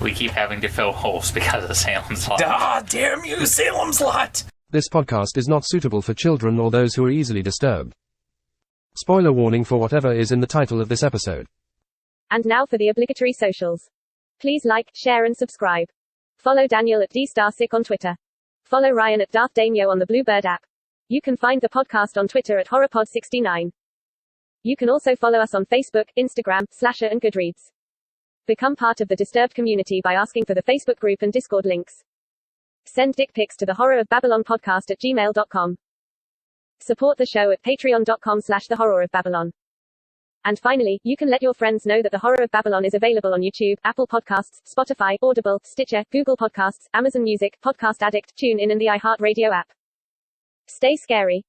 We keep having to fill holes because of Salem's Lot. Ah, damn you, Salem's Lot! This podcast is not suitable for children or those who are easily disturbed. Spoiler warning for whatever is in the title of this episode. And now for the obligatory socials. Please like, share and subscribe. Follow Daniel at DStarSick on Twitter. Follow Ryan at Darth Damio on the Bluebird app. You can find the podcast on Twitter at HorrorPod69. You can also follow us on Facebook, Instagram, Slasher and Goodreads. Become part of the Disturbed community by asking for the Facebook group and Discord links. Send dick pics to the Horror of Babylon podcast at gmail.com. Support the show at patreon.com/the Horror of Babylon. And finally, you can let your friends know that the Horror of Babylon is available on YouTube, Apple Podcasts, Spotify, Audible, Stitcher, Google Podcasts, Amazon Music, Podcast Addict, TuneIn and the iHeartRadio app. Stay scary.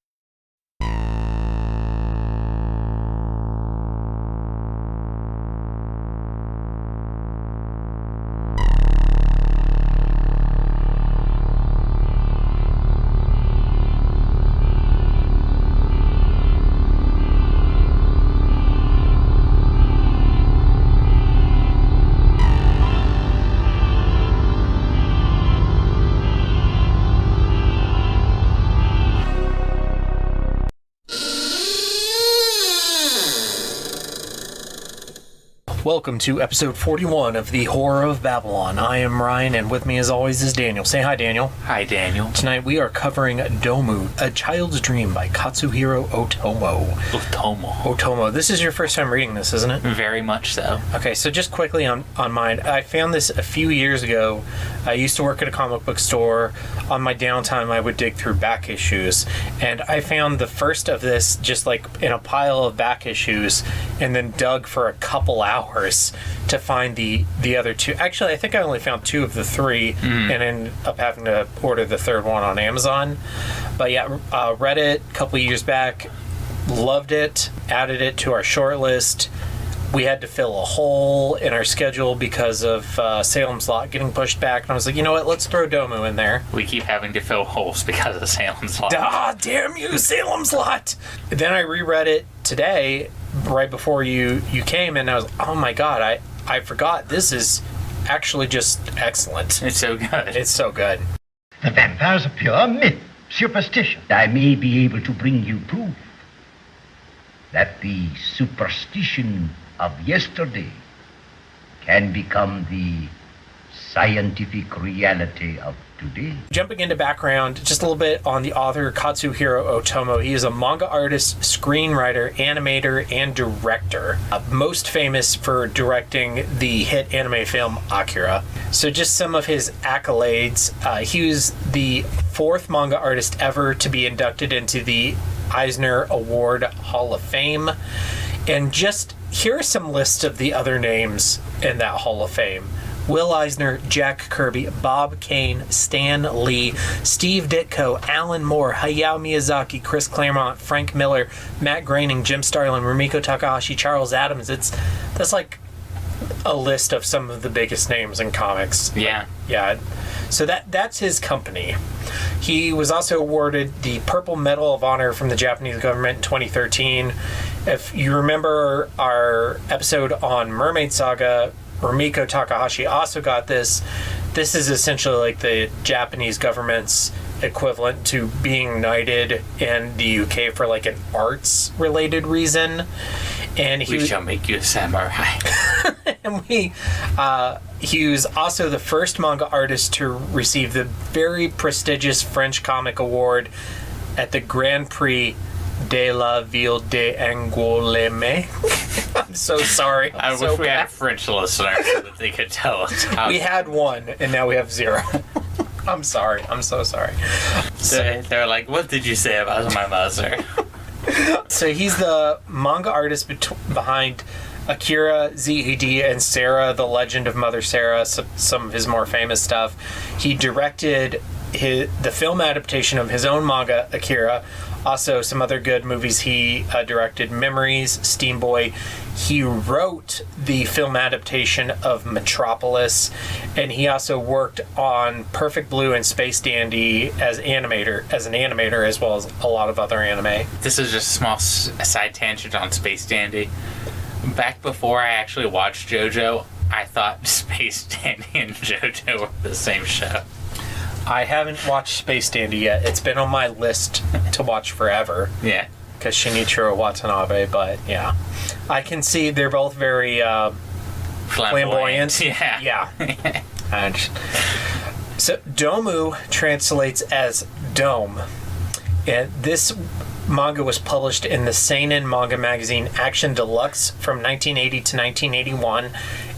Welcome to episode 41 of the Horror of Babylon. I am Ryan, and with me as always is Daniel. Say hi, Daniel. Hi, Daniel. Tonight we are covering Dōmu, A Child's Dream by Katsuhiro Otomo. Otomo. This is your first time reading this, isn't it? Very much so. Okay, so just quickly on mine. I found this a few years ago. I used to work at a comic book store. On my downtime, I would dig through back issues, and I found the first of this just like in a pile of back issues, and then dug for a couple hours to find the other two. Actually, I think I only found two of the three, and ended up having to order the third one on Amazon. But yeah, read it a couple years back, loved it, added it to our short list. We had to fill a hole in our schedule because of Salem's Lot getting pushed back, and I was like, you know what, let's throw Dōmu in there. We keep having to fill holes because of Salem's Lot. Ah, damn you, Salem's Lot! Then I reread it today, right before you came, and I was, oh my god, I forgot. This is actually just excellent. It's so good. It's so good. The vampire's a pure myth, superstition. I may be able to bring you proof that the superstition of yesterday can become the scientific reality of today. Jumping into background, just a little bit on the author Katsuhiro Otomo. He is a manga artist, screenwriter, animator, and director. Most famous for directing the hit anime film Akira. So just some of his accolades. He was the fourth manga artist ever to be inducted into the Eisner Award Hall of Fame. And just here are some lists of the other names in that Hall of Fame. Will Eisner, Jack Kirby, Bob Kane, Stan Lee, Steve Ditko, Alan Moore, Hayao Miyazaki, Chris Claremont, Frank Miller, Matt Groening, Jim Starlin, Rumiko Takahashi, Charles Adams. That's like a list of some of the biggest names in comics. Yeah. Yeah. So that's his company. He was also awarded the Purple Medal of Honor from the Japanese government in 2013. If you remember our episode on Mermaid Saga, Rumiko Takahashi also got this. This is essentially like the Japanese government's equivalent to being knighted in the UK for like an arts-related reason. And we shall make you a samurai. And he was also the first manga artist to receive the very prestigious French Comic Award at the Grand Prix de la Ville d'Angoulême. I'm so sorry. I wish we had a French listener so that they could tell us. We had one, and now we have zero. I'm sorry. I'm so sorry. So they're like, what did you say about my mother? So he's the manga artist behind Akira, ZED, and Sarah, The Legend of Mother Sarah, some of his more famous stuff. He directed the film adaptation of his own manga, Akira. Also, some other good movies he directed, Memories, Steamboy. He wrote the film adaptation of Metropolis, and he also worked on Perfect Blue and Space Dandy as an animator, as well as a lot of other anime. This is just a small side tangent on Space Dandy. Back before I actually watched JoJo, I thought Space Dandy and JoJo were the same show. I haven't watched Space Dandy yet. It's been on my list to watch forever. Yeah. Because Shinichiro Watanabe, but yeah. I can see they're both very flamboyant. Yeah. Yeah. And so Dōmu translates as dome. And this manga was published in the seinen manga magazine Action Deluxe from 1980 to 1981.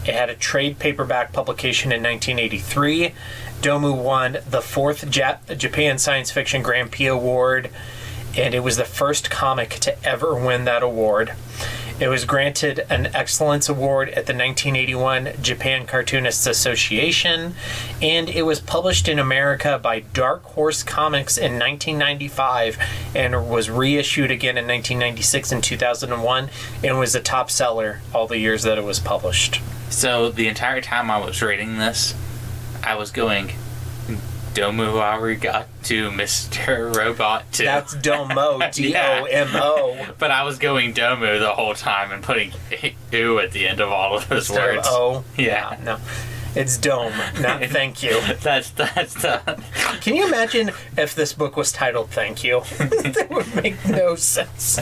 It had a trade paperback publication in 1983. Dōmu won the 4th Japan Science Fiction Grand Prix Award, and it was the first comic to ever win that award. It was granted an Excellence Award at the 1981 Japan Cartoonists Association, and it was published in America by Dark Horse Comics in 1995 and was reissued again in 1996 and 2001 and was a top seller all the years that it was published. So the entire time I was reading this, I was going, Dōmu Arigato, Mr. Robot 2. That's Dōmo, D-O-M-O. But I was going Dōmu the whole time and putting "u" at the end of all of those words. O. Yeah. No. It's Dome, not thank you. That's the... Can you imagine if this book was titled Thank You? That would make no sense.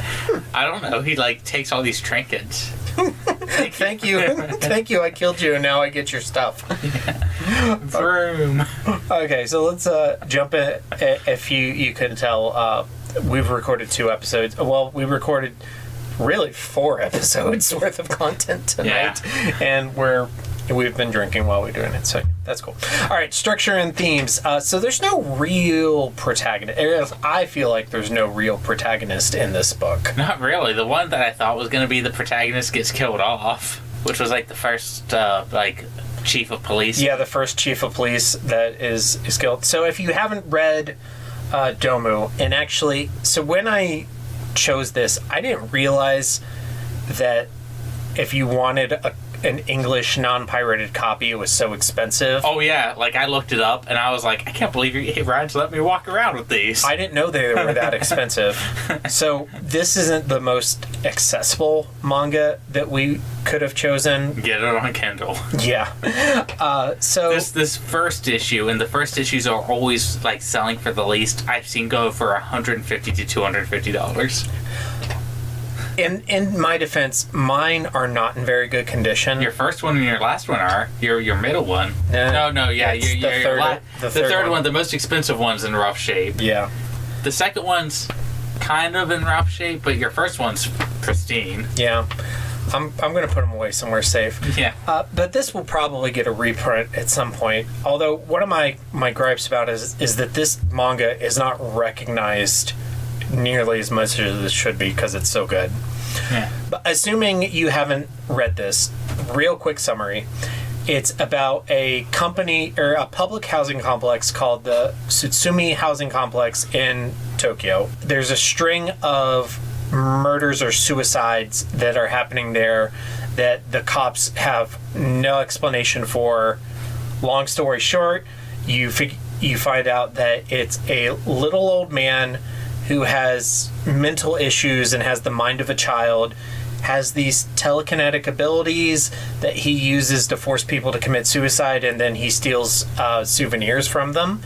I don't know. He, takes all these trinkets. Thank you. Thank you, I killed you, and now I get your stuff. Vroom. Okay, so let's jump in. If you couldn't tell, we've recorded 2 episodes. Well, we recorded really 4 episodes worth of content tonight. Yeah. And we've been drinking while we're doing it, so that's cool. All right, structure and themes. So there's no real protagonist. I feel like there's no real protagonist in this book. Not really. The one that I thought was going to be the protagonist gets killed off, which was the first chief of police. Yeah, the first chief of police that is killed. So if you haven't read Dōmu, and actually, so when I chose this, I didn't realize that if you wanted an English non-pirated copy, it was so expensive. Oh yeah, I looked it up and I was like, I can't believe Ryan's let me walk around with these. I didn't know they were that expensive. So this isn't the most accessible manga that we could have chosen. Get it on Kindle. Yeah. So this first issue, and the first issues are always selling for the least. I've seen go for $150 to $250. In my defense, mine are not in very good condition. Your first one and your last one are. Your middle one. No, yeah. The third one, the most expensive one's in rough shape. Yeah. The second one's kind of in rough shape, but your first one's pristine. Yeah. I'm going to put them away somewhere safe. Yeah. But this will probably get a reprint at some point. Although, one of my gripes about it is that this manga is not recognized nearly as much as it should be because it's so good. Yeah. But assuming you haven't read this, real quick summary. It's about a company or a public housing complex called the Tsutsumi Housing Complex in Tokyo. There's a string of murders or suicides that are happening there that the cops have no explanation for. Long story short, you find out that it's a little old man who has mental issues and has the mind of a child, has these telekinetic abilities that he uses to force people to commit suicide, and then he steals souvenirs from them.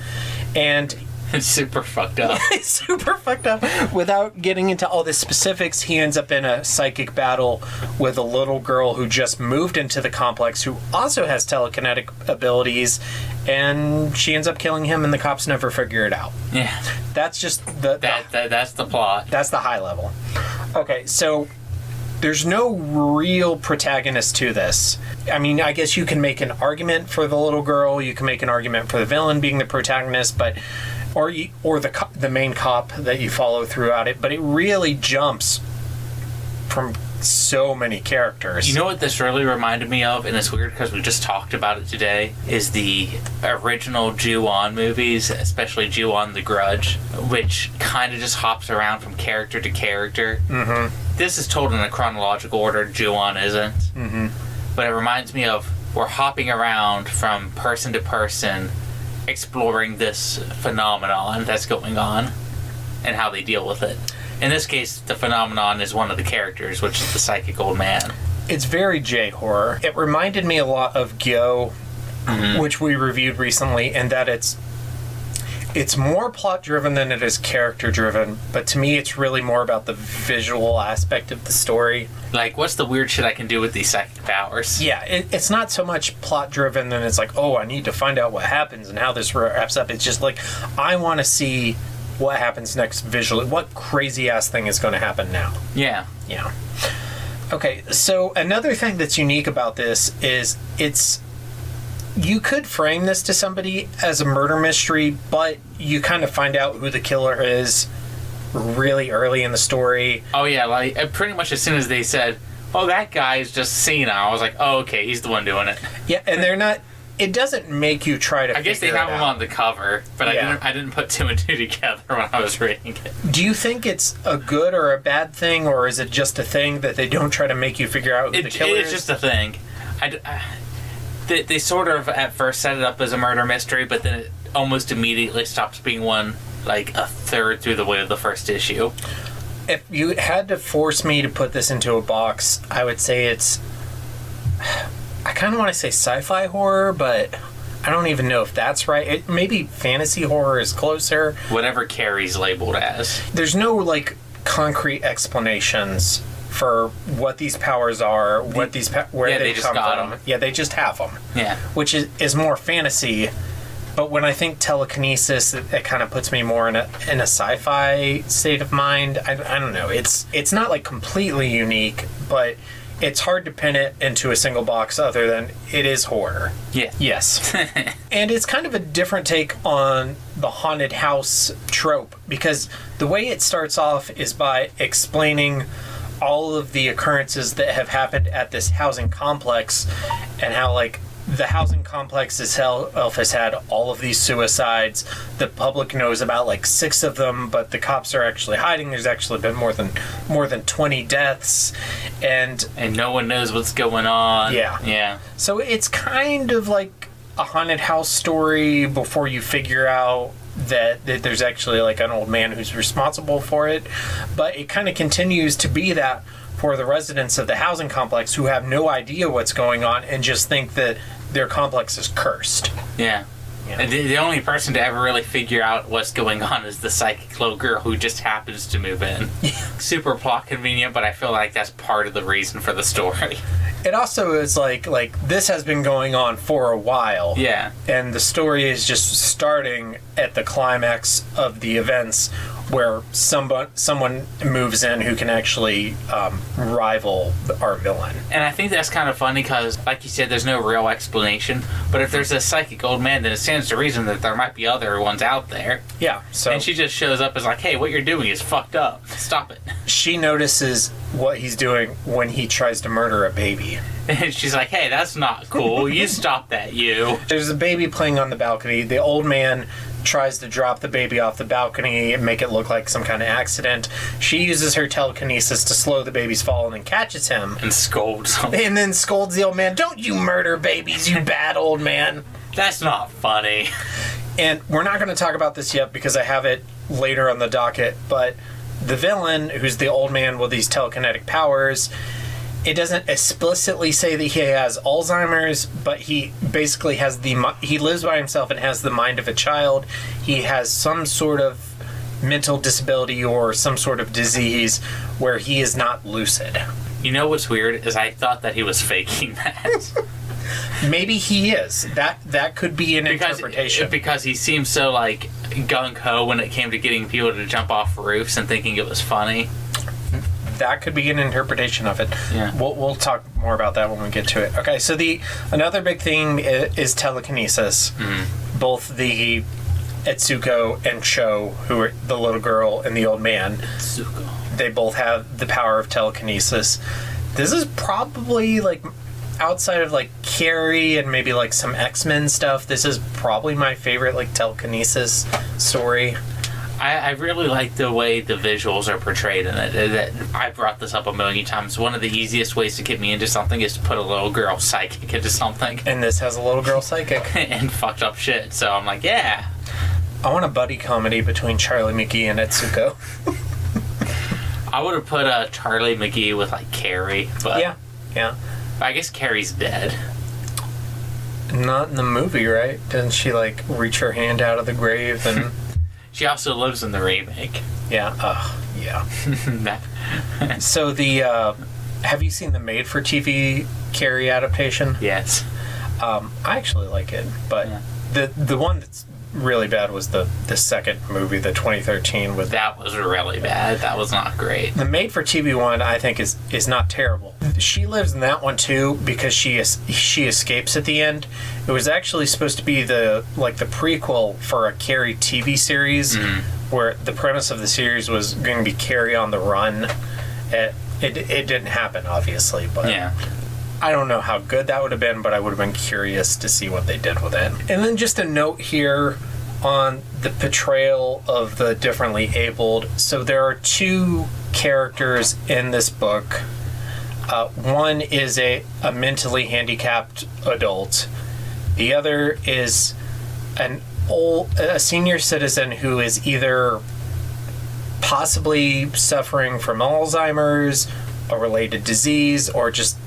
And it's super fucked up. It's super fucked up. Without getting into all the specifics, he ends up in a psychic battle with a little girl who just moved into the complex who also has telekinetic abilities, and she ends up killing him, and the cops never figure it out. Yeah. That's just that's the plot. That's the high level. Okay, so there's no real protagonist to this. I mean, I guess you can make an argument for the little girl, you can make an argument for the villain being the protagonist, but or the main cop that you follow throughout it, but it really jumps from so many characters. You know what this really reminded me of, and it's weird because we just talked about it today, is the original Ju-On movies, especially Ju-On the Grudge, which kind of just hops around from character to character. Mm-hmm. This is told in a chronological order, Ju-On isn't. Mm-hmm. But it reminds me of, we're hopping around from person to person, exploring this phenomenon that's going on and how they deal with it. In this case, the phenomenon is one of the characters, which is the psychic old man. It's very J-horror. It reminded me a lot of Gyo, which we reviewed recently, and that it's more plot-driven than it is character-driven, but to me it's really more about the visual aspect of the story. Like, what's the weird shit I can do with these psychic powers? Yeah, it's not so much plot-driven than it's like, oh, I need to find out what happens and how this wraps up. It's just like, I want to see what happens next visually. What crazy-ass thing is going to happen now? Yeah. Yeah. Okay, so another thing that's unique about this is you could frame this to somebody as a murder mystery, but you kind of find out who the killer is really early in the story. Oh, yeah, like, pretty much as soon as they said, oh, that guy is just senile, I was like, oh, okay, he's the one doing it. Yeah, and they're not... It doesn't make you try to I guess they have him on the cover, but yeah. I didn't put 2 and 2 together when I was reading it. Do you think it's a good or a bad thing, or is it just a thing that they don't try to make you figure out who the killer is? It's just a thing. They sort of at first set it up as a murder mystery, but then it almost immediately stops being one, like a third through the way of the first issue. If you had to force me to put this into a box, I would say it's... I kind of want to say sci-fi horror, but I don't even know if that's right. Maybe fantasy horror is closer. Whatever Carrie's labeled as. There's no, like, concrete explanations for what these powers are, where they come from. Them. Yeah, they just have them. Yeah. Which is more fantasy. But when I think telekinesis, it kind of puts me more in a sci-fi state of mind. I don't know. It's not, like, completely unique, but... It's hard to pin it into a single box other than it is horror. Yeah. Yes. And it's kind of a different take on the haunted house trope, because the way it starts off is by explaining all of the occurrences that have happened at this housing complex and how, like, the housing complex itself has had all of these suicides. The public knows about like 6 of them, but the cops are actually hiding. There's actually been more than 20 deaths, and no one knows what's going on. Yeah. So it's kind of like a haunted house story before you figure out that there's actually like an old man who's responsible for it. But it kind of continues to be that for the residents of the housing complex who have no idea what's going on and just think that their complex is cursed. Yeah. And the only person to ever really figure out what's going on is the psychic little girl who just happens to move in. Yeah. Super plot convenient, but I feel like that's part of the reason for the story. It also is like this has been going on for a while. Yeah. And the story is just starting at the climax of the events where someone moves in who can actually rival our villain. And I think that's kind of funny because, like you said, there's no real explanation. But if there's a psychic old man, then it stands to reason that there might be other ones out there. Yeah. So and she just shows up as like, hey, what you're doing is fucked up. Stop it. She notices what he's doing when he tries to murder a baby. And she's like, hey, that's not cool. You stop that, you. There's a baby playing on the balcony. The old man tries to drop the baby off the balcony and make it look like some kind of accident. She uses her telekinesis to slow the baby's fall and then catches him. And scolds him. And then scolds the old man. Don't you murder babies, you bad old man. That's not funny. And we're not going to talk about this yet because I have it later on the docket, but the villain, who's the old man with these telekinetic powers, it doesn't explicitly say that he has Alzheimer's, but he basically has he lives by himself and has the mind of a child. He has some sort of mental disability or some sort of disease where he is not lucid. You know what's weird is I thought that he was faking that. Maybe he is. That could be an interpretation. Because he seems so like gung-ho when it came to getting people to jump off roofs and thinking it was funny. That could be an interpretation of it. Yeah. We'll talk more about that when we get to it. Okay, so another big thing is telekinesis. Mm-hmm. Both the Atsuko and Cho, who are the little girl and the old man, Atsuko. They both have the power of telekinesis. This is probably like outside of like Carrie and maybe like some X-Men stuff. This is probably my favorite like telekinesis story. I really like the way the visuals are portrayed in it. I brought this up a million times. One of the easiest ways to get me into something is to put a little girl psychic into something. And this has a little girl psychic. And fucked up shit. So I'm like, yeah. I want a buddy comedy between Charlie McGee and Atsuko. I would have put Charlie McGee with like Carrie. But Yeah. Yeah. I guess Carrie's dead. Not in the movie, right? Didn't she, like, reach her hand out of the grave and... She also lives in the remake. Yeah. Yeah. That- So the, have you seen the made-for-TV Carrie adaptation? yes. I actually like it, but the one that's really bad was the second movie, the 2013 with... That was really bad. That was not great. The made-for-TV one, I think, is not terrible. She lives in that one, too, because she escapes at the end. It was actually supposed to be the prequel for a Carrie TV series, where the premise of the series was going to be Carrie on the run. It didn't happen, obviously, but... Yeah. I don't know how good that would have been, but I would have been curious to see what they did with it. And then just a note here on the portrayal of the differently abled. So there are two characters in this book. One is a mentally handicapped adult. The other is a senior citizen who is either possibly suffering from Alzheimer's, a related disease, or just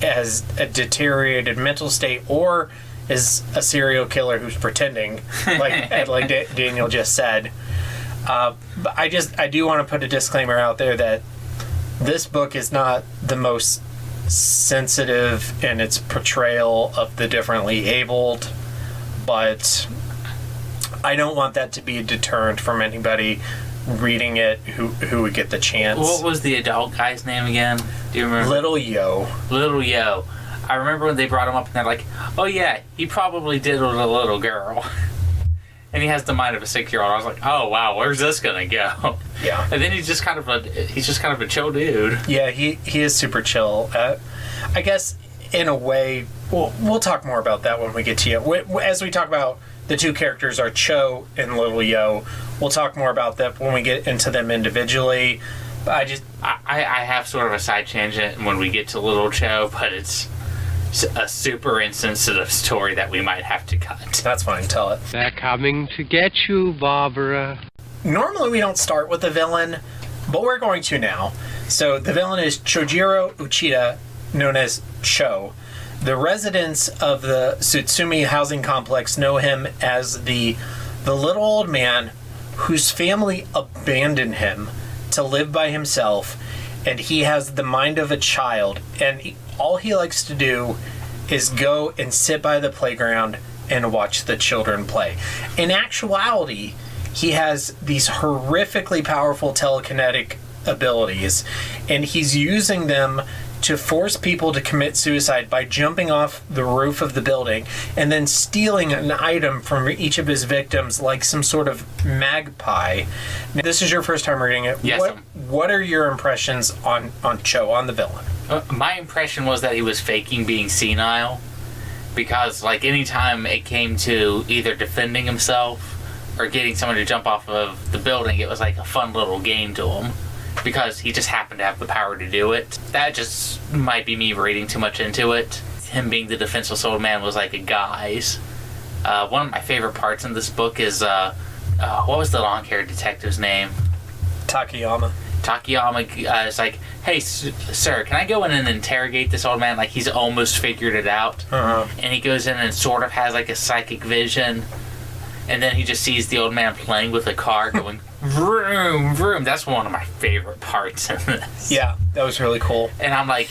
has a deteriorated mental state, or is a serial killer who's pretending, like Daniel just said. But I do want to put a disclaimer out there that this book is not the most sensitive in its portrayal of the differently abled, but I don't want that to be a deterrent from anybody reading it who would get the chance. What was the adult guy's name again? Do you remember? Little Yo. Little Yo. I remember when they brought him up and they're like, oh yeah, he probably did with a little girl. And he has the mind of a 6-year-old. I was like, oh wow, where's this gonna go? Yeah. And then he's just kind of a chill dude. Yeah, he is super chill. I guess in a way, we'll talk more about that when we get to you. As we talk about the two characters are Cho and Little Yo. We'll talk more about that when we get into them individually. I have sort of a side tangent when we get to Little Cho, but it's a super insensitive story that we might have to cut. That's fine, tell it. They're coming to get you, Barbara. Normally we don't start with the villain, but we're going to now. So the villain is Chojiro Uchida, known as Cho. The residents of the Tsutsumi housing complex know him as the little old man whose family abandoned him to live by himself, and he has the mind of a child, and all he likes to do is go and sit by the playground and watch the children play. In actuality, he has these horrifically powerful telekinetic abilities, and he's using them to force people to commit suicide by jumping off the roof of the building and then stealing an item from each of his victims like some sort of magpie. Now, this is your first time reading it. Yes. What are your impressions on Cho, on the villain? My impression was that he was faking being senile, because like anytime it came to either defending himself or getting someone to jump off of the building, it was like a fun little game to him, because he just happened to have the power to do it. That just might be me reading too much into it. Him being the defenseless old man was like a guise. One of my favorite parts in this book is, what was the long-haired detective's name? Takayama. Takayama is like, hey, sir, can I go in and interrogate this old man? Like, he's almost figured it out. Uh-huh. And he goes in and sort of has like a psychic vision. And then he just sees the old man playing with a car going, vroom, vroom. That's one of my favorite parts in this. Yeah, that was really cool. And I'm like,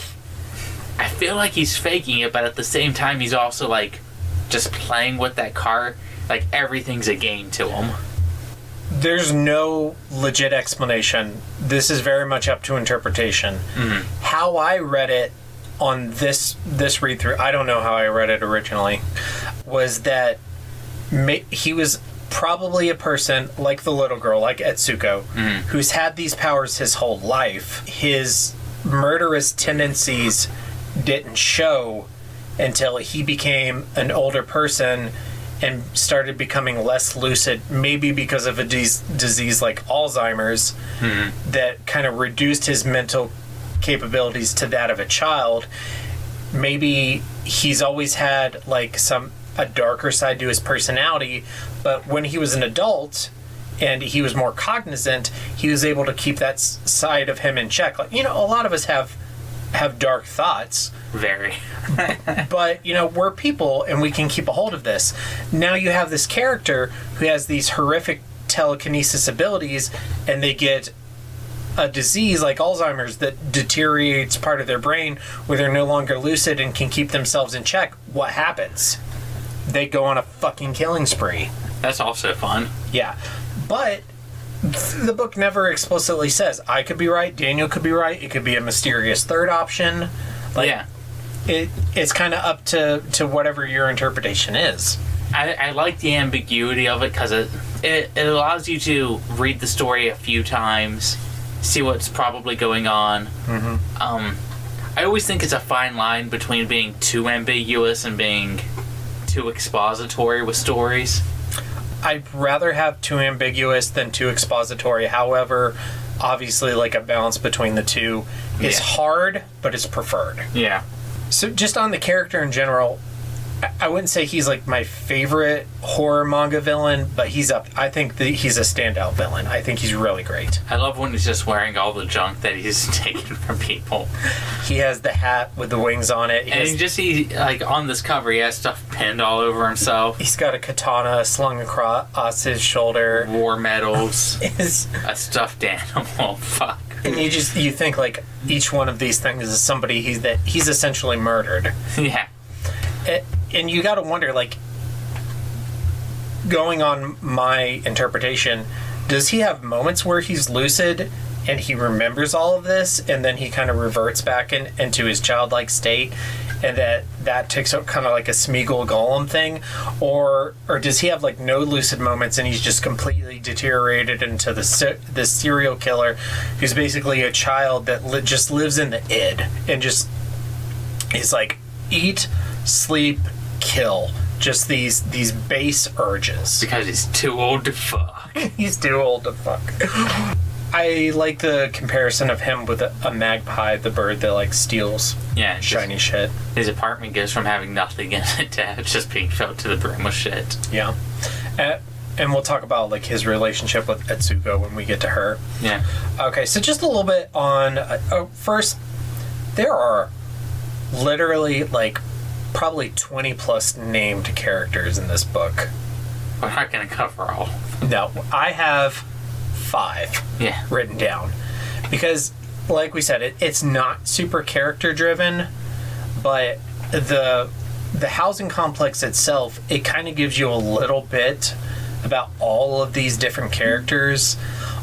I feel like he's faking it, but at the same time, he's also like just playing with that car. Like, everything's a game to him. There's no legit explanation. This is very much up to interpretation. Mm-hmm. How I read it on this read through, I don't know how I read it originally, was that he was probably a person like the little girl, like Atsuko, who's had these powers his whole life. His murderous tendencies didn't show until he became an older person and started becoming less lucid, maybe because of a disease like Alzheimer's that kind of reduced his mental capabilities to that of a child. Maybe he's always had like a darker side to his personality, but when he was an adult and he was more cognizant, he was able to keep that side of him in check. Like, you know, a lot of us have have dark thoughts. Very. But, we're people and we can keep a hold of this. Now you have this character who has these horrific telekinesis abilities, and they get a disease like Alzheimer's that deteriorates part of their brain where they're no longer lucid and can keep themselves in check. What happens? They go on a fucking killing spree. That's also fun. Yeah. But the book never explicitly says, I could be right, Daniel could be right, it could be a mysterious third option. Yeah. It's kind of up to whatever your interpretation is. I like the ambiguity of it because it allows you to read the story a few times, see what's probably going on. Mm-hmm. I always think it's a fine line between being too ambiguous and being too expository with stories. I'd rather have too ambiguous than too expository. However, obviously, like, a balance between the two is hard, but it's preferred. Yeah. So just on the character in general, I wouldn't say he's like my favorite horror manga villain, but he's up. I think he's a standout villain. I think he's really great. I love when he's just wearing all the junk that he's taken from people. He has the hat with the wings on it. He like on this cover, he has stuff pinned all over himself. He's got a katana slung across his shoulder. War medals. A stuffed animal. Fuck. And you think like each one of these things is somebody he's essentially murdered. Yeah. And you got to wonder, like, going on my interpretation, does he have moments where he's lucid and he remembers all of this and then he kind of reverts back into his childlike state, and that takes up kind of like a Smeagol Golem thing? Or does he have like no lucid moments and he's just completely deteriorated into the serial killer who's basically a child that just lives in the id and just is like eat, sleep, kill. Just these base urges. Because he's too old to fuck. He's too old to fuck. I like the comparison of him with a magpie, the bird that like steals shiny shit. His apartment goes from having nothing in it to just being filled to the brim with shit. Yeah. And we'll talk about like his relationship with Atsuko when we get to her. Yeah. Okay, so just a little bit on... first, there are literally like probably 20 plus named characters in this book. We're not going to cover all. No, I have 5 written down. Because, like we said, it's not super character driven, but the housing complex itself, it kind of gives you a little bit about all of these different characters.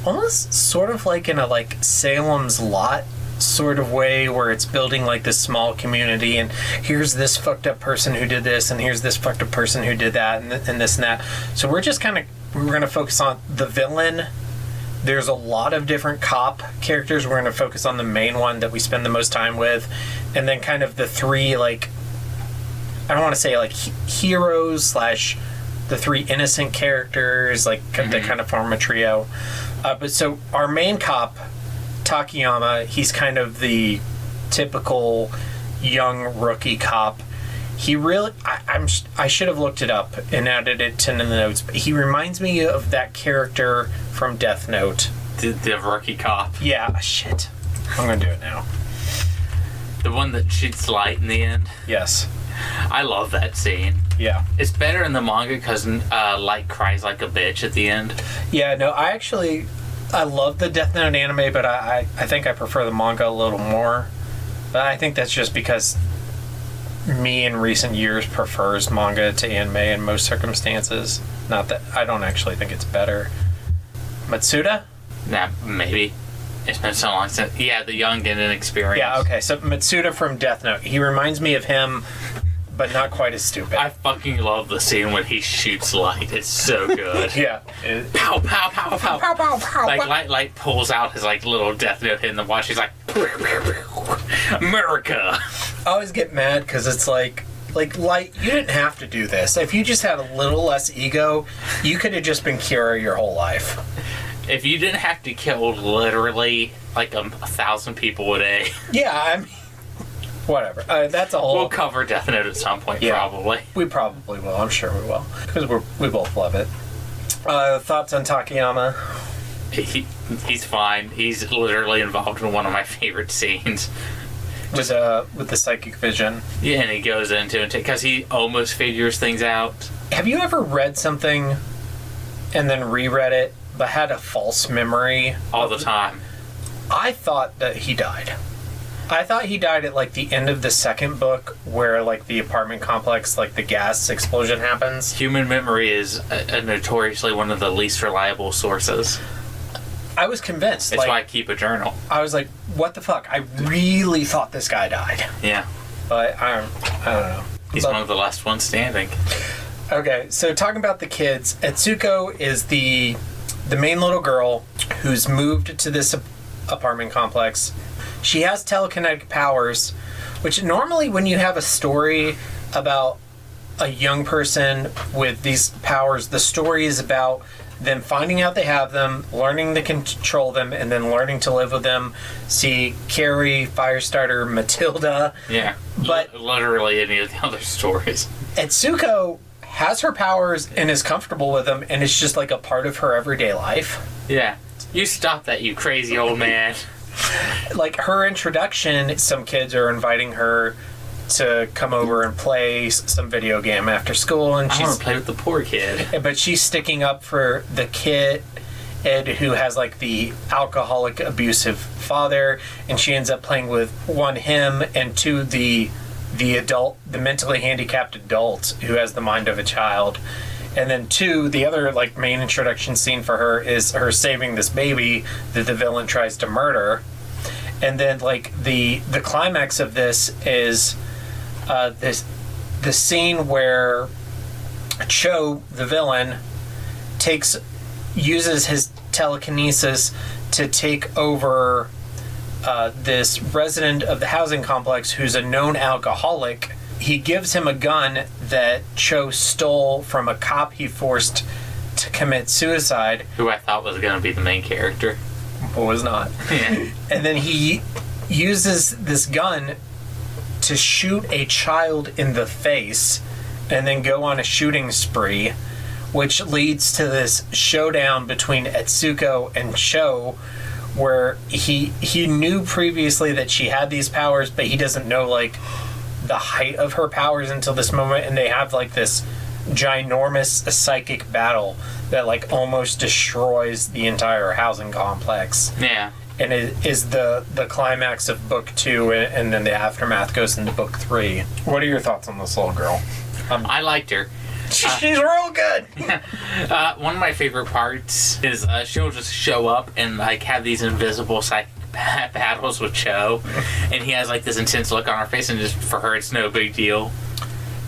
Almost sort of like in a like Salem's Lot sort of way, where it's building like this small community, and here's this fucked up person who did this, and here's this fucked up person who did that, and this and that. So we're going to focus on the villain. There's a lot of different cop characters. We're going to focus on the main one that we spend the most time with, and then kind of the 3, like, I don't want to say like heroes / the 3 innocent characters, like they kind of form a trio. But so our main cop, Takayama, he's kind of the typical young rookie cop. He really, I should have looked it up and added it to the notes, but he reminds me of that character from Death Note. The rookie cop. Yeah, shit. I'm going to do it now. The one that shoots light in the end? Yes. I love that scene. Yeah. It's better in the manga because Light cries like a bitch at the end. Yeah, no, I love the Death Note anime, but I think I prefer the manga a little more. But I think that's just because me in recent years prefers manga to anime in most circumstances. Not that I don't actually think it's better. Matsuda? Nah, maybe. It's been so long since... Yeah, the young and inexperienced. Yeah, okay. So Matsuda from Death Note. He reminds me of him, but not quite as stupid. I fucking love the scene when he shoots light. It's so good. Yeah. Pow, pow, pow, pow. Pow, pow, pow. Like, light pulls out his, like, little Death Note hit in the watch. He's like... America! I always get mad because it's like, Light, you didn't have to do this. If you just had a little less ego, you could have just been Kira your whole life. If you didn't have to kill literally like 1,000 people a day. Yeah, I mean, whatever. That's a whole... We'll cover Death Note at some point, probably. We probably will. I'm sure we will. Because we both love it. Thoughts on Takayama? He's fine. He's literally involved in one of my favorite scenes. with the psychic vision. Yeah, and he goes into it because he almost figures things out. Have you ever read something and then reread it, but had a false memory? All the time. I thought that he died. I thought he died at, like, the end of the second book where, like, the apartment complex, like, the gas explosion happens. Human memory is a notoriously one of the least reliable sources. I was convinced. That's why I keep a journal. I was like, what the fuck? I really thought this guy died. Yeah. But I don't know. He's one of the last ones standing. Okay, so talking about the kids, Atsuko is the main little girl who's moved to this apartment complex. She has telekinetic powers, which normally when you have a story about a young person with these powers, the story is about them finding out they have them, learning to control them, and then learning to live with them. See Carrie, Firestarter, Matilda. Yeah, but literally any of the other stories. Atsuko has her powers and is comfortable with them, and it's just like a part of her everyday life. Yeah. You stop that, you crazy old man. Like, her introduction, some kids are inviting her to come over and play some video game after school, and I want to play with the poor kid. But she's sticking up for the kid who has, like, the alcoholic, abusive father, and she ends up playing with, one, him, and two, the adult, the mentally handicapped adult who has the mind of a child. And then two, the other, like, main introduction scene for her is her saving this baby that the villain tries to murder. And then, like, the climax of this is the scene where Cho, the villain, uses his telekinesis to take over this resident of the housing complex who's a known alcoholic. He gives him a gun that Cho stole from a cop he forced to commit suicide. Who I thought was going to be the main character. But was not. Yeah. And then he uses this gun to shoot a child in the face and then go on a shooting spree, which leads to this showdown between Atsuko and Cho, where he knew previously that she had these powers, but he doesn't know, like, the height of her powers until this moment, and they have, like, this ginormous psychic battle that, like, almost destroys the entire housing complex. Yeah. And it is the climax of book 2, and then the aftermath goes into book 3. What are your thoughts on this little girl? I liked her. She's real good. One of my favorite parts is she'll just show up and, like, have these invisible psychic battles with Cho, and he has, like, this intense look on her face, and just for her it's no big deal.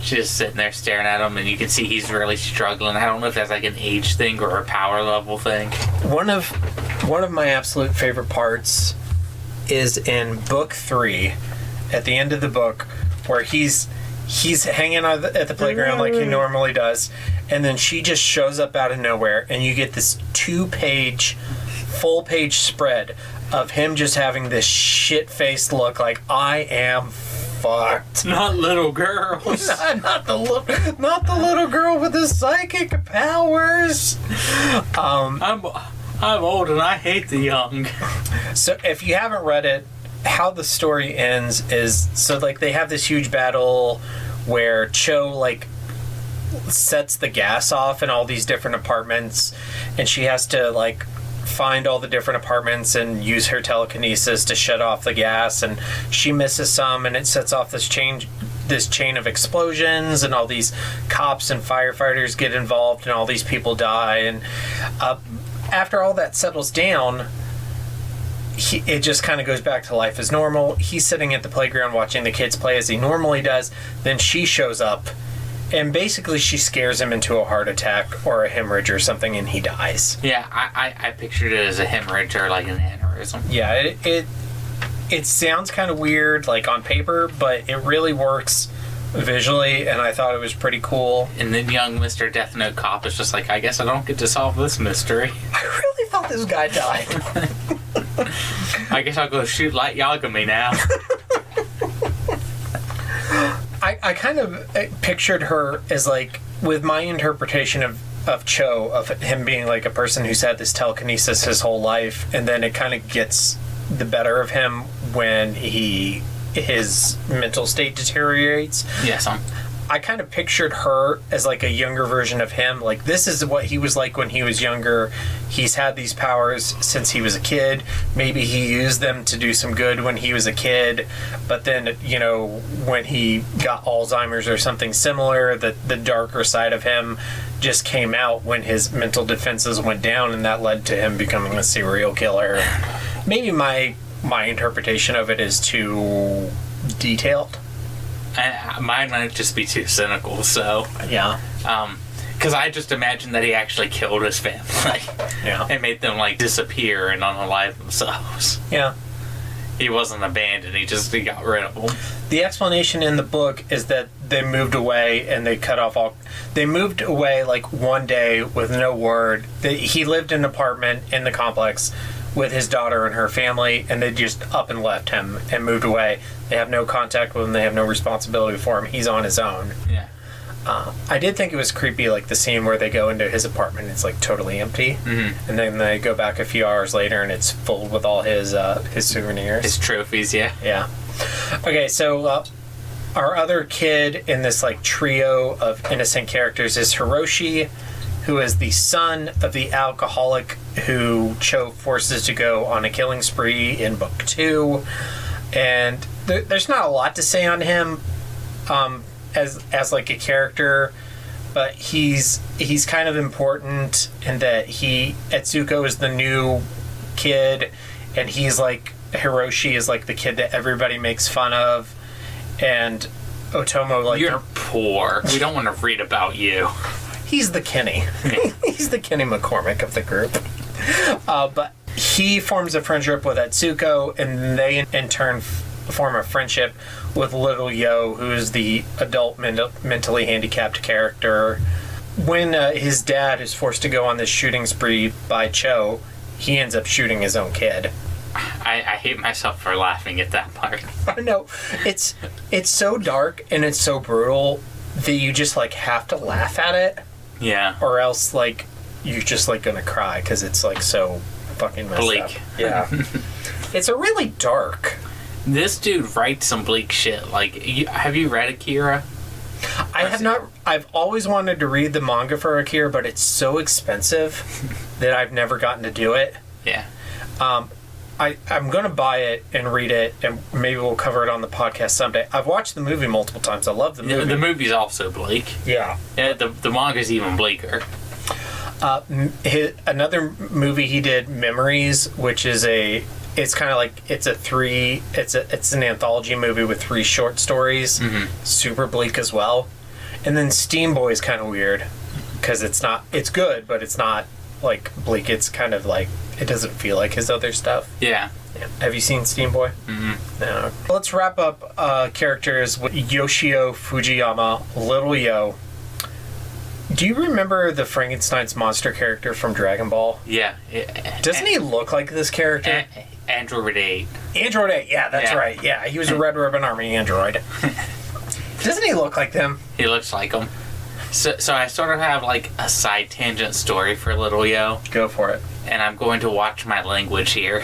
She's just sitting there staring at him, and you can see he's really struggling. I don't know if that's, like, an age thing or a power level thing. One of my absolute favorite parts is in book 3, at the end of the book, where he's hanging out at the playground like he normally does, and then she just shows up out of nowhere, and you get this 2-page, full-page spread of him just having this shit-faced look like, I am fucked. Not little girls. not the little girl with the psychic powers. I'm old and I hate the young. So if you haven't read it, how the story ends is, so, like, they have this huge battle where Cho, like, sets the gas off in all these different apartments, and she has to, like, find all the different apartments and use her telekinesis to shut off the gas, and she misses some, and it sets off this chain of explosions, and all these cops and firefighters get involved, and all these people die, and after all that settles down, it just kind of goes back to life as normal. He's sitting at the playground watching the kids play as he normally does. Then she shows up, and basically she scares him into a heart attack or a hemorrhage or something, and he dies. Yeah, I pictured it as a hemorrhage or, like, an aneurysm. Yeah, it sounds kind of weird, like, on paper, but it really works visually, and I thought it was pretty cool. And then young Mr. Death Note cop is just like, I guess I don't get to solve this mystery. I really thought this guy died. I guess I'll go shoot Light Yagami now. I kind of pictured her as, like, with my interpretation of Cho, of him being, like, a person who's had this telekinesis his whole life, and then it kind of gets the better of him when he his mental state deteriorates. Yes, I kind of pictured her as like a younger version of him. Like, this is what he was like when he was younger. He's had these powers since he was a kid. Maybe he used them to do some good when he was a kid. But then, you know, when he got Alzheimer's or something similar, the darker side of him just came out when his mental defenses went down, and that led to him becoming a serial killer. Maybe my interpretation of it is too detailed. mine might just be too cynical, so... Yeah. Because I just imagined that he actually killed his family. Yeah. And made them, like, disappear and unalive themselves. Yeah. He wasn't abandoned, he got rid of them. The explanation in the book is that they moved away and they cut off all... They moved away, like, one day with no word. He lived in an apartment in the complex with his daughter and her family, and they just up and left him and moved away. They have no contact with him. They have no responsibility for him. He's on his own. Yeah. I did think it was creepy, like, the scene where they go into his apartment. It's, like, totally empty. Mm-hmm. And then they go back a few hours later, and it's filled with all his souvenirs. His trophies, yeah. Yeah. Okay, so our other kid in this, like, trio of innocent characters is Hiroshi, who is the son of the alcoholic who Cho forces to go on a killing spree in book 2. And there's not a lot to say on him as like a character, but he's kind of important in that Atsuko is the new kid, and he's like, Hiroshi is like the kid that everybody makes fun of, and Otomo, like, you're poor. We don't want to read about you. He's the Kenny. He's the Kenny McCormick of the group. But he forms a friendship with Atsuko, and they in turn form a friendship with Little Yo, who is the adult mentally handicapped character. When his dad is forced to go on this shooting spree by Cho, he ends up shooting his own kid. I hate myself for laughing at that part. I know. It's so dark and it's so brutal that you just, like, have to laugh at it. Yeah. Or else, like, you're just, like, gonna cry because it's, like, so fucking messed bleak. up. Yeah. It's a really dark. This dude writes some bleak shit. Like, have you read Akira? I have not. I've always wanted to read the manga for Akira, but it's so expensive that I've never gotten to do it. Yeah. I'm going to buy it and read it, and maybe we'll cover it on the podcast someday. I've watched the movie multiple times. I love the movie. The movie's also bleak. Yeah. The manga's even bleaker. Another movie he did, Memories, which is it's kind of like, it's an anthology movie with 3 short stories. Mm-hmm. Super bleak as well. And then Steam Boy is kind of weird because it's good, but it's not like bleak. It's kind of like, it doesn't feel like his other stuff. Yeah. Have you seen Steam Boy? Mm-hmm. No. Let's wrap up characters with Yoshio Fujiyama, Little Yo. Do you remember the Frankenstein's monster character from Dragon Ball? Yeah. Doesn't he look like this character? Android 8. Android 8, yeah, that's right. Yeah, he was a Red Ribbon Army android. Doesn't he look like them? He looks like them. So I sort of have, like, a side tangent story for Little Yo. Go for it. And I'm going to watch my language here.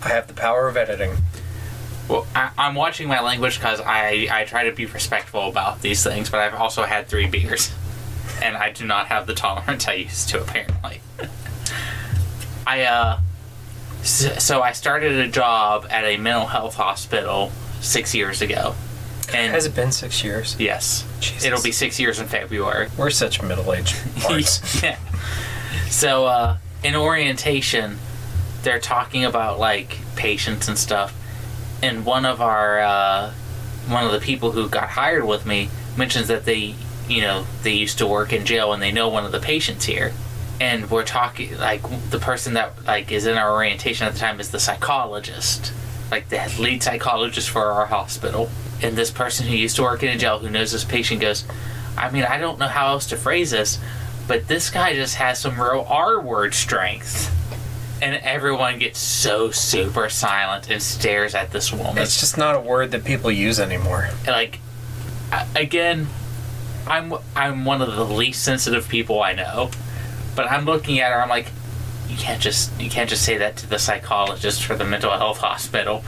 I have the power of editing. Well, I'm watching my language because I try to be respectful about these things, but I've also had 3 beers. And I do not have the tolerance I used to, apparently. So I started a job at a mental health hospital 6 years ago. And has it been 6 years? Yes. Jesus. It'll be 6 years in February. We're such middle-aged farts. Yeah. So, in orientation, they're talking about, like, patients and stuff. And one of the people who got hired with me mentions that they used to work in jail and they know one of the patients here. And we're talking, like, the person that, like, is in our orientation at the time is the psychologist. Like, the lead psychologist for our hospital. And this person who used to work in a jail who knows this patient goes, I mean, I don't know how else to phrase this, but this guy just has some real R-word strength. And everyone gets so super silent and stares at this woman. It's just not a word that people use anymore. Like, again, I'm one of the least sensitive people I know. But I'm looking at her, I'm like, you can't just say that to the psychologist for the mental health hospital.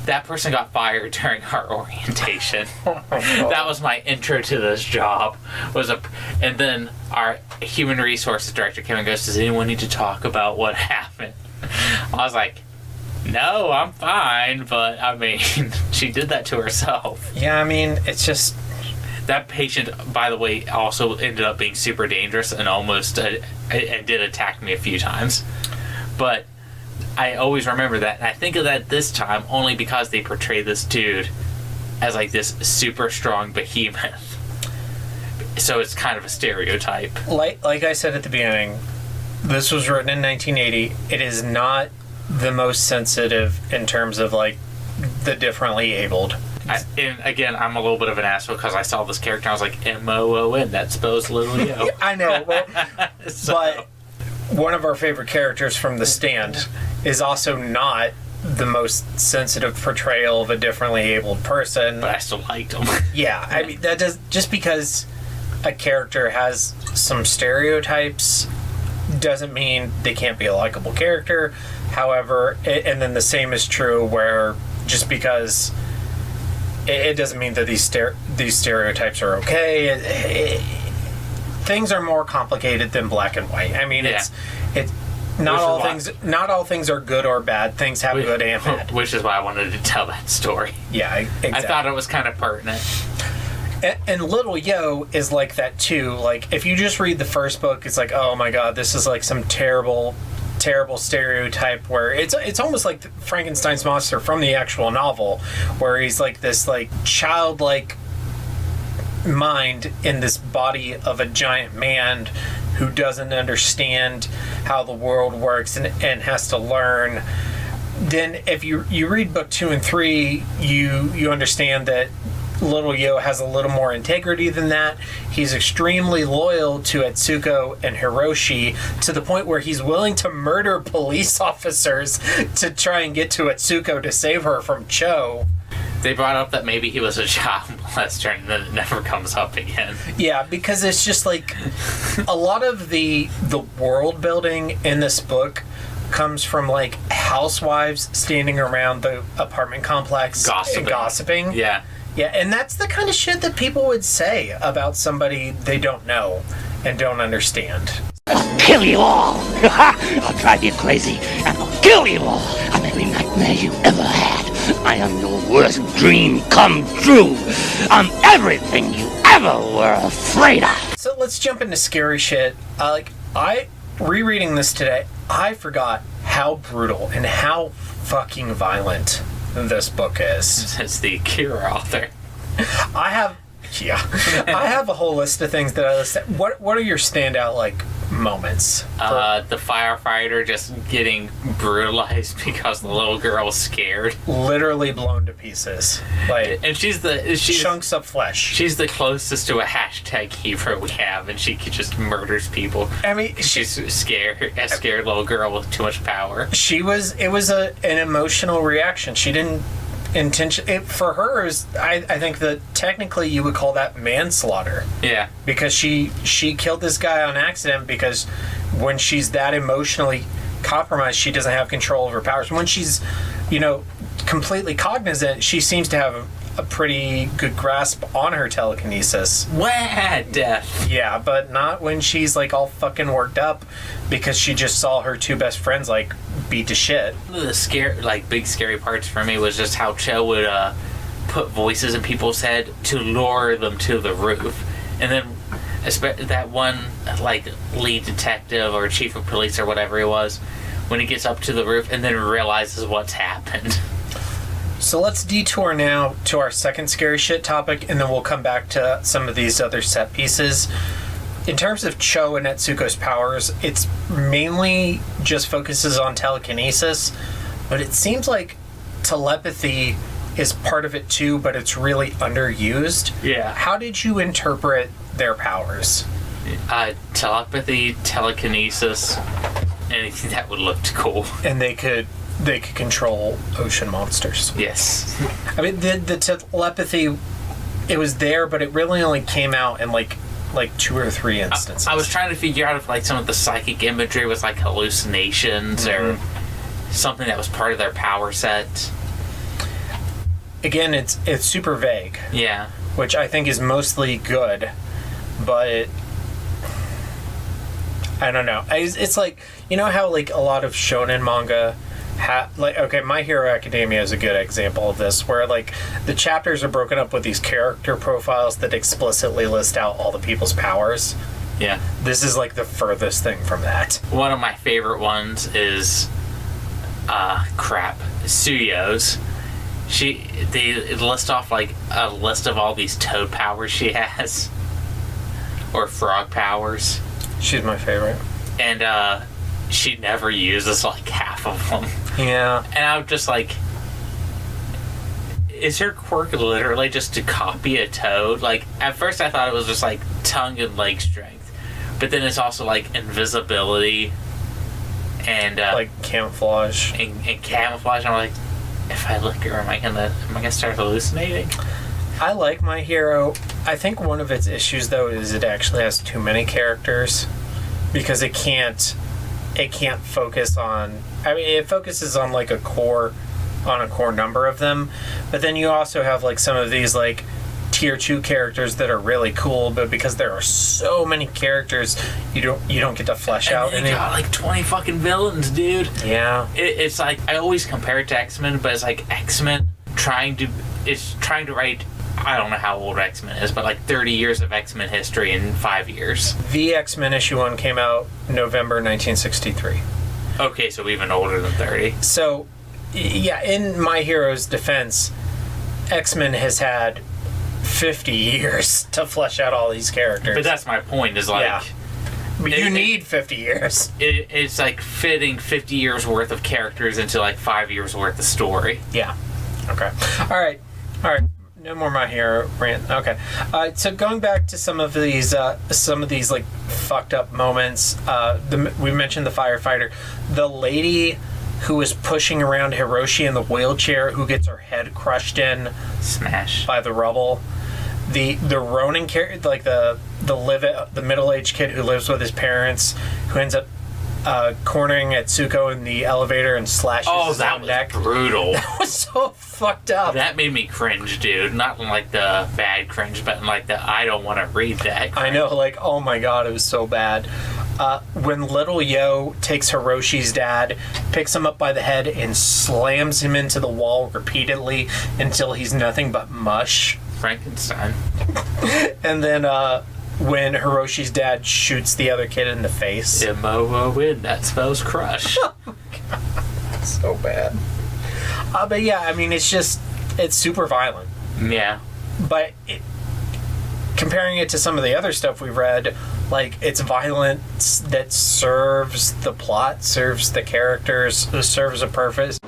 That person got fired during our orientation. That was my intro to this job. And then our human resources director came and goes, does anyone need to talk about what happened? I was like, no, I'm fine, but I mean, she did that to herself. Yeah, I mean, it's just... That patient, by the way, also ended up being super dangerous and almost and did attack me a few times. But I always remember that. And I think of that this time only because they portray this dude as like this super strong behemoth. So it's kind of a stereotype. Like I said at the beginning, this was written in 1980. It is not the most sensitive in terms of like the differently abled. And again, I'm a little bit of an asshole because I saw this character and I was like, M-O-O-N, that spells Little Yo. I know, but one of our favorite characters from The Stand is also not the most sensitive portrayal of a differently abled person. But I still liked him. Yeah, I mean, that does, just because a character has some stereotypes doesn't mean they can't be a likable character. However, and then the same is true where just because it doesn't mean that these stereotypes are okay. Things are more complicated than black and white. I mean, it's not all things are good or bad. Things have good and bad. Which is why I wanted to tell that story. Yeah, exactly. I thought it was kind of pertinent. And Little Yo is like that too. Like, if you just read the first book, it's like, oh my god, this is like some terrible stereotype where it's almost like Frankenstein's monster from the actual novel, where he's like this like childlike mind in this body of a giant man who doesn't understand how the world works and has to learn. Then if you read book 2 and 3, you understand that Little Yo has a little more integrity than that. He's extremely loyal to Atsuko and Hiroshi to the point where he's willing to murder police officers to try and get to Atsuko to save her from Cho. They brought up that maybe he was a child molester and then it never comes up again. Yeah, because it's just like a lot of the world building in this book comes from like housewives standing around the apartment complex and gossiping. Yeah. Yeah, and that's the kind of shit that people would say about somebody they don't know and don't understand. I'll kill you all! I'll drive you crazy, and I'll kill you all! I'm every nightmare you ever had. I am your worst dream come true. I'm everything you ever were afraid of. So let's jump into scary shit. Rereading this today, I forgot how brutal and how fucking violent this book is. It's the Akira author. I have a whole list of things that I listed. What are your standout like moments? The firefighter just getting brutalized because the little girl was scared. Literally blown to pieces. Like, and she's chunks of flesh. She's the closest to a hashtag hero we have, and she just murders people. I mean, she's a scared little girl with too much power. It was an emotional reaction. She didn't for her, I think that technically you would call that manslaughter. Yeah. Because she killed this guy on accident because when she's that emotionally compromised, she doesn't have control of her powers. When she's, completely cognizant, she seems to have a pretty good grasp on her telekinesis. Death. Yeah, but not when she's like all fucking worked up because she just saw her two best friends like beat to shit. One of the big scary parts for me was just how Cho would put voices in people's head to lure them to the roof, and then that one lead detective or chief of police or whatever he was, when he gets up to the roof and then realizes what's happened. So let's detour now to our second scary shit topic, and then we'll come back to some of these other set pieces. In terms of Cho and Atsuko's powers, it's mainly just focuses on telekinesis, but it seems like telepathy is part of it too, but it's really underused. Yeah. How did you interpret their powers? Telepathy, telekinesis, anything that would look cool. And they could control ocean monsters. Yes. I mean, the telepathy, it was there, but it really only came out in like 2 or 3 instances. I was trying to figure out if some of the psychic imagery was hallucinations or something that was part of their power set. again, it's super vague. Yeah. Which I think is mostly good, but I don't know. It's like, you know how like a lot of shonen manga My Hero Academia is a good example of this, where like the chapters are broken up with these character profiles that explicitly list out all the people's powers. Yeah. This is like the furthest thing from that. One of my favorite ones is Suyo's. They list off like a list of all these toad powers she has. Or frog powers. She's my favorite. And she never uses like half of them. Yeah. And I'm just like, is her quirk literally just to copy a toad? Like, at first I thought it was just like tongue and leg strength. But then it's also like invisibility and like camouflage. And camouflage. And I'm like, if I look at her, am I gonna start hallucinating? I like My Hero. I think one of its issues though is it actually has too many characters, because it can't focus on, I mean, it focuses on like a core number of them, but then you also have like some of these like tier 2 characters that are really cool, but because there are so many characters, you don't get to flesh out any. Got like 20 fucking villains, dude. Yeah. It's like, I always compare it to X-Men, but it's like X-Men trying to write, I don't know how old X-Men is, but like 30 years of X-Men history in 5 years. The X-Men issue 1 came out November 1963. Okay, so even older than 30. So, yeah, in My Hero's defense, X-Men has had 50 years to flesh out all these characters. But that's my point, is like... Yeah. But you need 50 years. It's like fitting 50 years worth of characters into like 5 years worth of story. Yeah. Okay. All right. No more My Hero rant. Okay. So going back to some of these like fucked up moments. We mentioned the firefighter, the lady who is pushing around Hiroshi in the wheelchair, who gets her head crushed smash by the rubble. The Ronin character, like the middle-aged kid who lives with his parents, who ends up cornering Atsuko in the elevator and slashes his own neck. Brutal. That was so fucked up. That made me cringe, dude. Not in like the bad cringe, but in like the I don't want to read that cringe. I know, like, oh my god, it was so bad. When Little Yo takes Hiroshi's dad, picks him up by the head, and slams him into the wall repeatedly until he's nothing but mush. Frankenstein. And then, when Hiroshi's dad shoots the other kid in the face. M-O-O-N, that spells crush. Oh my god. So bad. But yeah, I mean, it's super violent. Yeah. But comparing it to some of the other stuff we've read, like, it's violence that serves the plot, serves the characters, serves a purpose.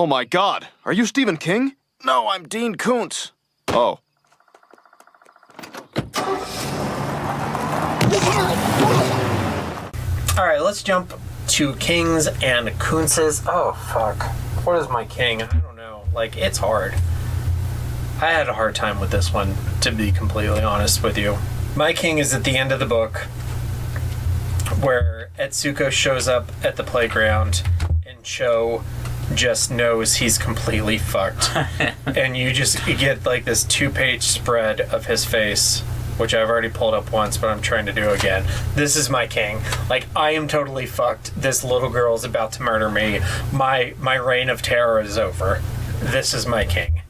Oh my god, are you Stephen King? No, I'm Dean Koontz. Oh. Alright, let's jump to Kings and Koontzes. Oh, fuck. What is my king? I don't know. Like, it's hard. I had a hard time with this one, to be completely honest with you. My king is at the end of the book, where Atsuko shows up at the playground, and Cho just knows he's completely fucked. And you get like this 2-page spread of his face, which I've already pulled up once, but I'm trying to do again. This is my king. Like, I am totally fucked. This little girl is about to murder me. My reign of terror is over. This is my king.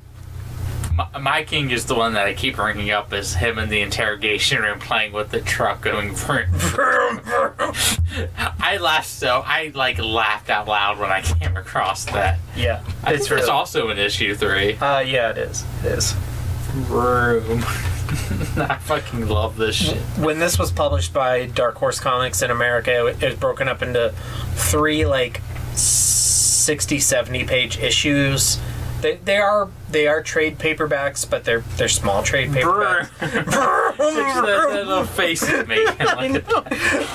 My king is the one that I keep bringing up, as him in the interrogation room playing with the truck going vroom, vroom, vroom. I laughed out loud when I came across that. Yeah. I think it's also in issue 3. Yeah, it is. It is. Vroom. I fucking love this shit. When this was published by Dark Horse Comics in America, it was broken up into 3 like 60, 70 page issues. They are trade paperbacks, but they're small trade paperbacks. that little face is making.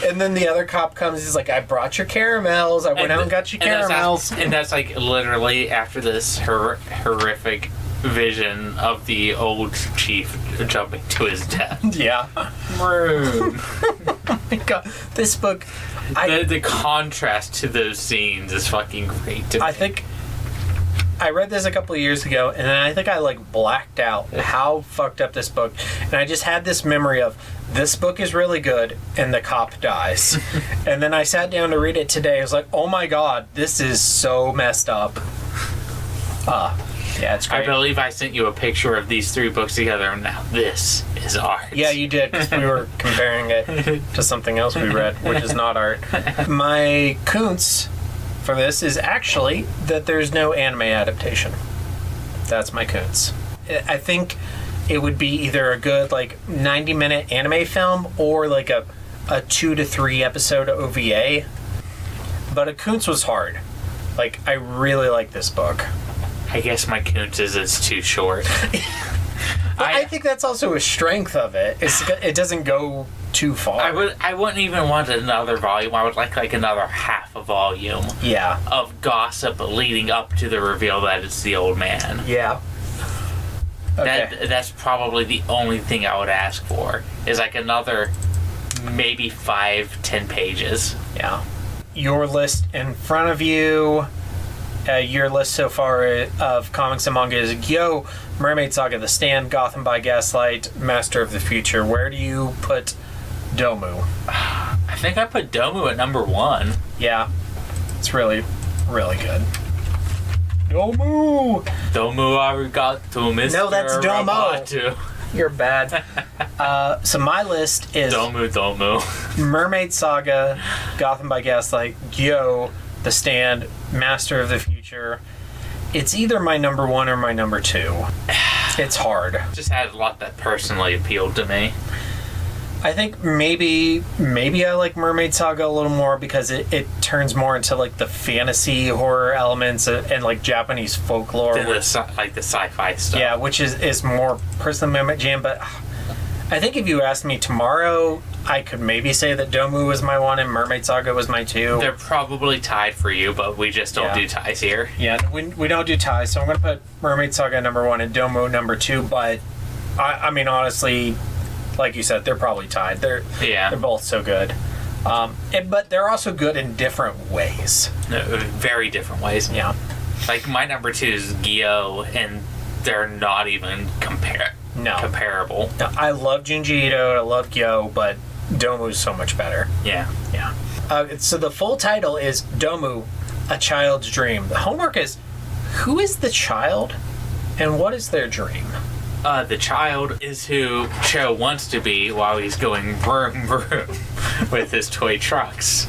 And then the other cop comes. He's like, "I brought your caramels. I went out and got you caramels." And that's like literally after this horrific vision of the old chief jumping to his death. Yeah. Room. Oh my god, this book. The contrast to those scenes is fucking great to me. I think I read this a couple of years ago, and then I think I blacked out how fucked up this book, and I just had this memory of this book is really good, and the cop dies. And then I sat down to read it today. I was like, oh my god, this is so messed up. Yeah, it's great. I believe I sent you a picture of these 3 books together, and now this is art. Yeah, you did, because we were comparing it to something else we read, which is not art. My Koontz for this is actually that there's no anime adaptation. That's my Koontz. I think it would be either a good 90-minute anime film or a 2 to 3 episode OVA. But a Koontz was hard. I really like this book. I guess my Koontz is too short. I think that's also a strength of it. It doesn't go too far. I wouldn't even want another volume. I would like another half a volume. Yeah. Of gossip leading up to the reveal that it's the old man. Yeah. Okay. That's probably the only thing I would ask for. Is another maybe 5-10 pages. Yeah. Your list in front of you. Your list so far of comics and manga is Gyo, Mermaid Saga, The Stand, Gotham by Gaslight, Master of the Future. Where do you put Dōmu? I think I put Dōmu at number 1. Yeah. It's really, really good. Dōmu! Dōmu arigato, Mr. No, that's Dōmu. Roboto. You're bad. So my list is Dōmu. Mermaid Saga, Gotham by Gaslight, Gyo, The Stand, Master of the Future. It's either my number 1 or my number 2. It's hard. Just had a lot that personally appealed to me. I think maybe I like Mermaid Saga a little more because it turns more into the fantasy horror elements and Japanese folklore. The sci-fi stuff. Yeah, which is more personally my jam. But I think if you asked me tomorrow, I could maybe say that Dōmu was my 1 and Mermaid Saga was my 2. They're probably tied for you, but we just don't do ties here. Yeah, we don't do ties, so I'm going to put Mermaid Saga number 1 and Dōmu number 2, but I mean, honestly, like you said, they're probably tied. They're both so good. But they're also good in different ways. Very different ways. Yeah. My number 2 is Gyo, and they're not even comparable. No, I love Junji Ito, I love Gyo, but Dōmu's so much better. Yeah. Yeah. So the full title is Dōmu, A Child's Dream. The homework is, who is the child and what is their dream? The child is who Cho wants to be while he's going vroom vroom with his toy trucks.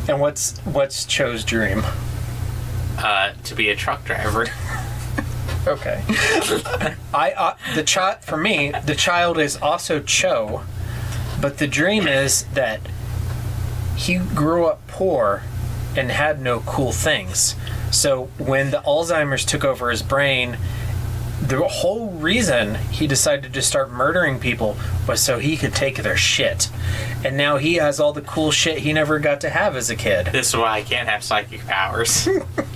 And what's Cho's dream? To be a truck driver. Okay. For me, the child is also Cho, but the dream is that he grew up poor and had no cool things. So when the Alzheimer's took over his brain, the whole reason he decided to start murdering people was so he could take their shit. And now he has all the cool shit he never got to have as a kid. This is why I can't have psychic powers.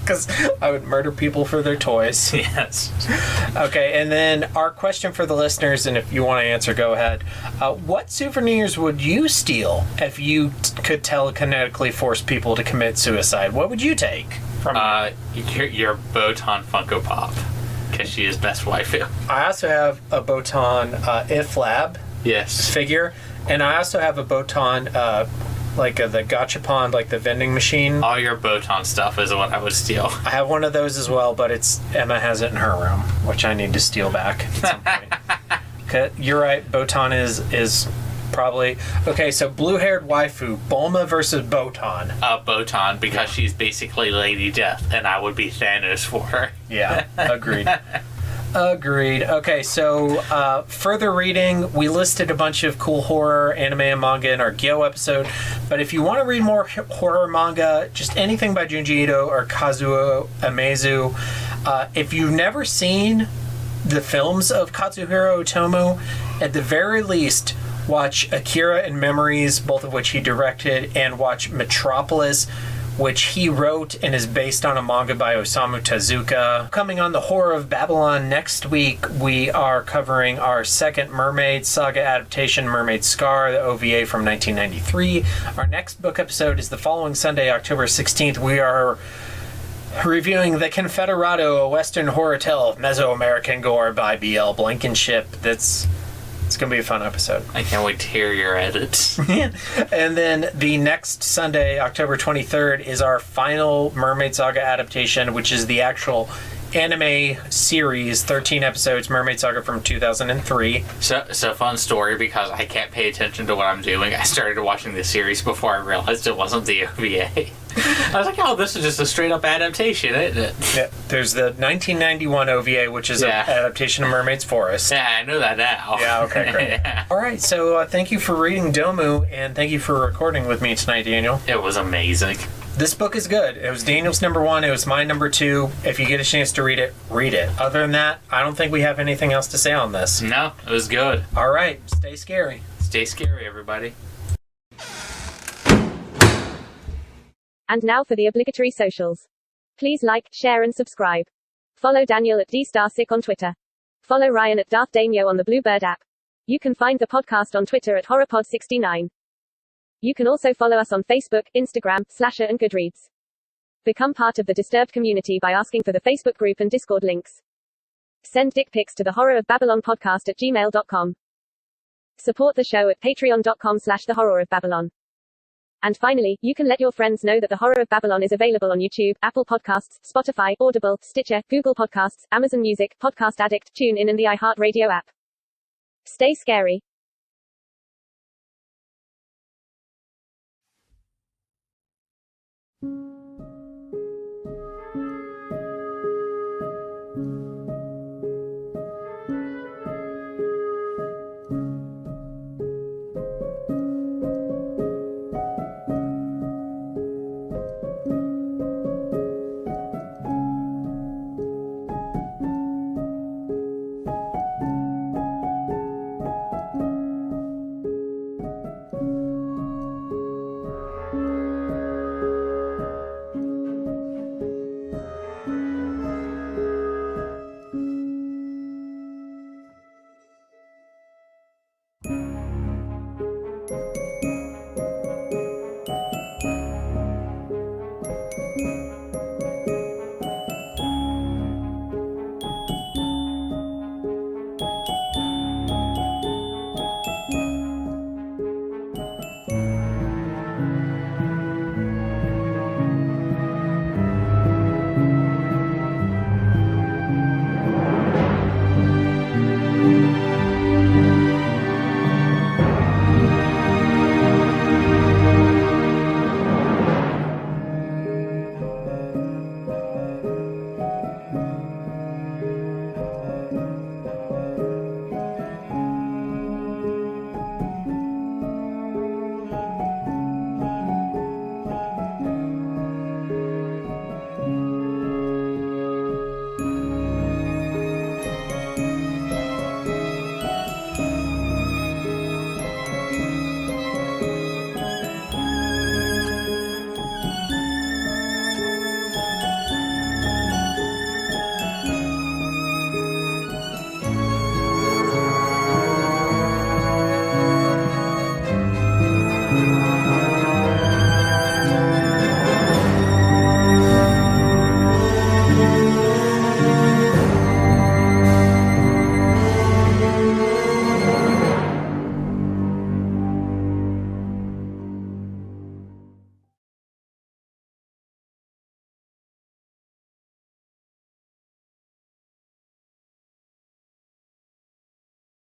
Because I would murder people for their toys. Yes. Okay, and then our question for the listeners, and if you want to answer, go ahead. What souvenirs would you steal if you could telekinetically force people to commit suicide? What would you take from your Botan Funko Pop. Because she is best waifu. I also have a Botan If Lab figure, and I also have a Botan the gachapon, the vending machine. All your Botan stuff is what I would steal. I have one of those as well, but Emma has it in her room, which I need to steal back at some point. You're right, Botan is probably... Okay, so blue-haired waifu, Bulma versus Botan. Botan, because she's basically Lady Death, and I would be Thanos for her. Yeah, agreed. Agreed. Okay, so further reading, we listed a bunch of cool horror, anime, and manga in our Gyo episode, but if you want to read more horror manga, just anything by Junji Ito or Kazuo Umezu, if you've never seen the films of Katsuhiro Otomo, at the very least, watch Akira and Memories, both of which he directed, and watch Metropolis, which he wrote and is based on a manga by Osamu Tezuka. Coming on the Horror of Babylon next week, we are covering our second Mermaid Saga adaptation, Mermaid Scar, the OVA from 1993. Our next book episode is the following Sunday, October 16th. We are reviewing The Confederado, a Western horror tale of Mesoamerican gore by B.L. Blankenship. It's going to be a fun episode. I can't wait to hear your edits. And then the next Sunday, October 23rd, is our final Mermaid Saga adaptation, which is the actual anime series, 13 episodes, Mermaid Saga from 2003. So fun story, because I can't pay attention to what I'm doing. I started watching the series before I realized it wasn't the OVA. I was like, oh, this is just a straight-up adaptation, isn't it? Yeah, there's the 1991 OVA, which is an adaptation of Mermaid's Forest. Yeah, I know that now. Yeah, okay, great. Yeah. All right, so thank you for reading Dōmu, and thank you for recording with me tonight, Daniel. It was amazing. This book is good. It was Daniel's number 1. It was my number 2. If you get a chance to read it, read it. Other than that, I don't think we have anything else to say on this. No, it was good. All right, stay scary. Stay scary, everybody. And now for the obligatory socials. Please like, share, and subscribe. Follow Daniel at DStarSick on Twitter. Follow Ryan at Darth Daimyo on the Bluebird app. You can find the podcast on Twitter at HorrorPod69. You can also follow us on Facebook, Instagram, Slasher, and Goodreads. Become part of the Disturbed community by asking for the Facebook group and Discord links. Send dick pics to the Horror of Babylon podcast at gmail.com. Support the show at patreon.com/the Horror of Babylon. And finally, you can let your friends know that The Horror of Babylon is available on YouTube, Apple Podcasts, Spotify, Audible, Stitcher, Google Podcasts, Amazon Music, Podcast Addict, TuneIn, and the iHeartRadio app. Stay scary.